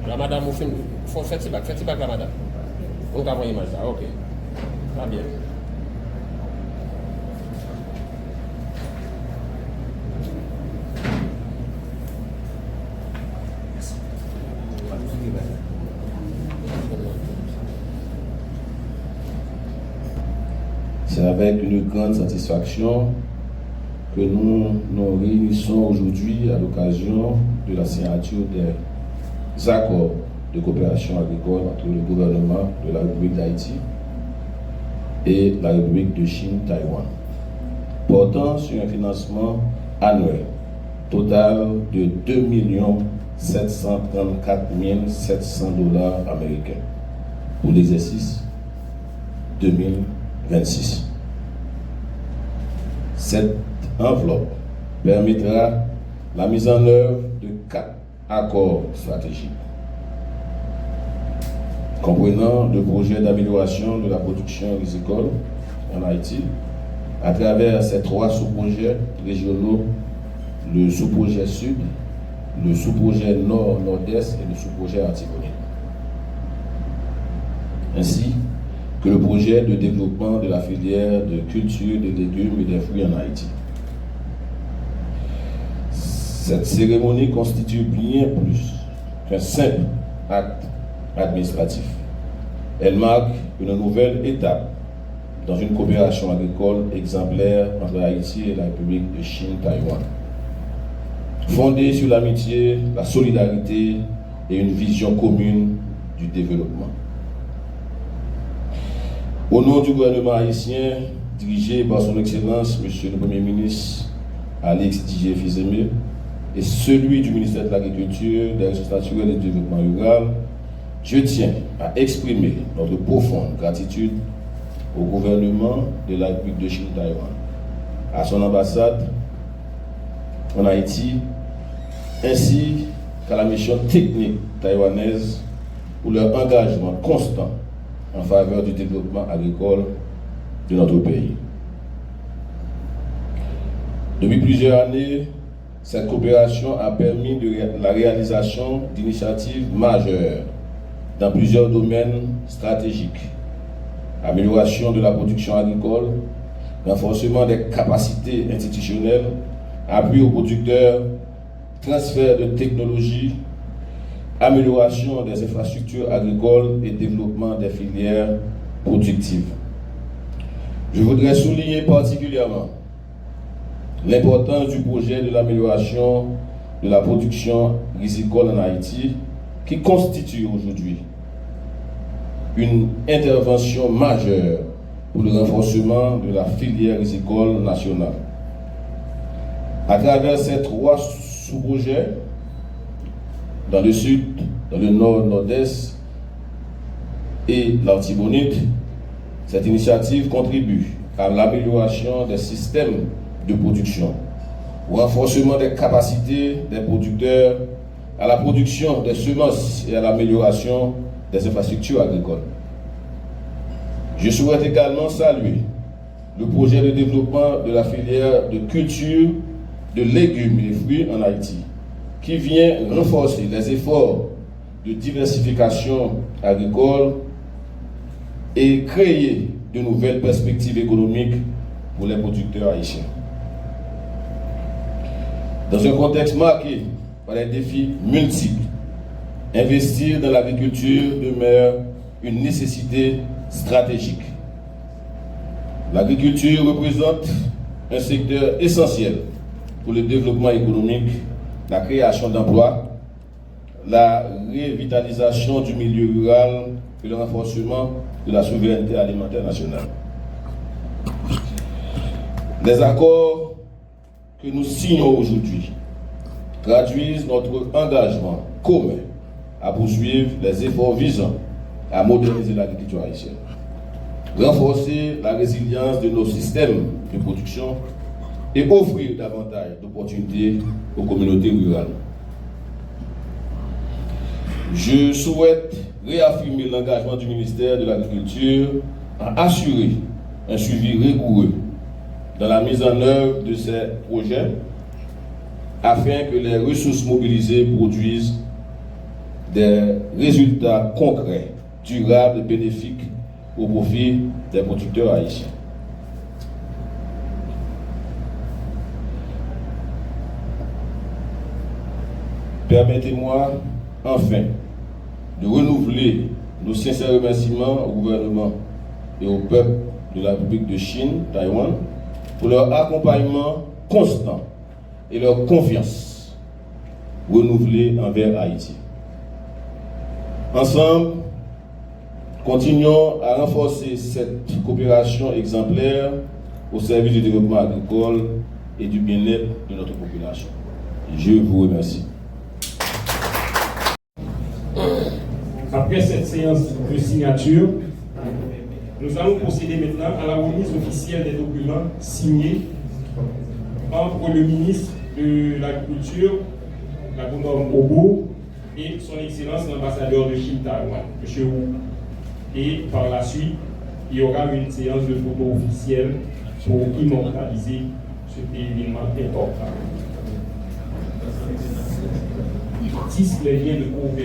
La madame, faut faire petit bac la madame. On va voir l'image là, ok. Très bien. C'est avec une grande satisfaction que nous nous réunissons aujourd'hui à l'occasion de la signature des accords de coopération agricole entre le gouvernement de la République d'Haïti et la République de Chine-Taïwan, portant sur un financement annuel total de 2 734 700 $ américains pour l'exercice 2026. Cette enveloppe permettra la mise en œuvre de 4 accords stratégiques comprenant le projet d'amélioration de la production agricole en Haïti à travers ces 3 sous-projets régionaux, le sous-projet Sud, le sous-projet Nord-Nord-Est et le sous-projet Artibonite, ainsi que le projet de développement de la filière de culture des légumes et des fruits en Haïti. Cette cérémonie constitue bien plus qu'un simple acte administratif. Elle marque une nouvelle étape dans une coopération agricole exemplaire entre Haïti et la République de Chine-Taïwan, fondée sur l'amitié, la solidarité et une vision commune du développement. Au nom du gouvernement haïtien, dirigé par son Excellence, Monsieur le Premier ministre Alex Didier Fils-Aimé, et celui du ministère de l'Agriculture, des Ressources naturelles et du Développement rural, je tiens à exprimer notre profonde gratitude au gouvernement de la République de Chine-Taïwan, à son ambassade en Haïti, ainsi qu'à la mission technique taïwanaise pour leur engagement constant en faveur du développement agricole de notre pays. Depuis plusieurs années, cette coopération a permis la réalisation d'initiatives majeures dans plusieurs domaines stratégiques: amélioration de la production agricole, renforcement des capacités institutionnelles, appui aux producteurs, transfert de technologies, amélioration des infrastructures agricoles et développement des filières productives. Je voudrais souligner particulièrement l'importance du projet de l'amélioration de la production agricole en Haïti, qui constitue aujourd'hui une intervention majeure pour le renforcement de la filière agricole nationale. À travers ces 3 sous-projets, dans le Sud, dans le Nord, Nord-Est et l'Artibonite, cette initiative contribue à l'amélioration des systèmes de production, au renforcement des capacités des producteurs, à la production des semences et à l'amélioration des infrastructures agricoles. Je souhaite également saluer le projet de développement de la filière de culture de légumes et fruits en Haïti, qui vient renforcer les efforts de diversification agricole et créer de nouvelles perspectives économiques pour les producteurs haïtiens. Dans un contexte marqué par des défis multiples, investir dans l'agriculture demeure une nécessité stratégique. L'agriculture représente un secteur essentiel pour le développement économique, la création d'emplois, la revitalisation du milieu rural et le renforcement de la souveraineté alimentaire nationale. Les accords que nous signons aujourd'hui traduisent notre engagement commun à poursuivre les efforts visant à moderniser l'agriculture haïtienne, renforcer la résilience de nos systèmes de production et offrir davantage d'opportunités aux communautés rurales. Je souhaite réaffirmer l'engagement du ministère de l'Agriculture à assurer un suivi rigoureux dans la mise en œuvre de ces projets afin que les ressources mobilisées produisent des résultats concrets, durables et bénéfiques au profit des producteurs haïtiens. Permettez-moi enfin de renouveler nos sincères remerciements au gouvernement et au peuple de la République de Chine, Taïwan, pour leur accompagnement constant et leur confiance renouvelée envers Haïti. Ensemble, continuons à renforcer cette coopération exemplaire au service du développement agricole et du bien-être de notre population. Je vous remercie. Après cette séance de signature, nous allons procéder maintenant à la remise officielle des documents signés entre le ministre de l'Agriculture, l'agronome Obo, et son Excellence l'ambassadeur de Chine Taïwan, M. Wu. Et par la suite, il y aura une séance de photo officielle pour immortaliser cet événement important. 10 les liens de coopération.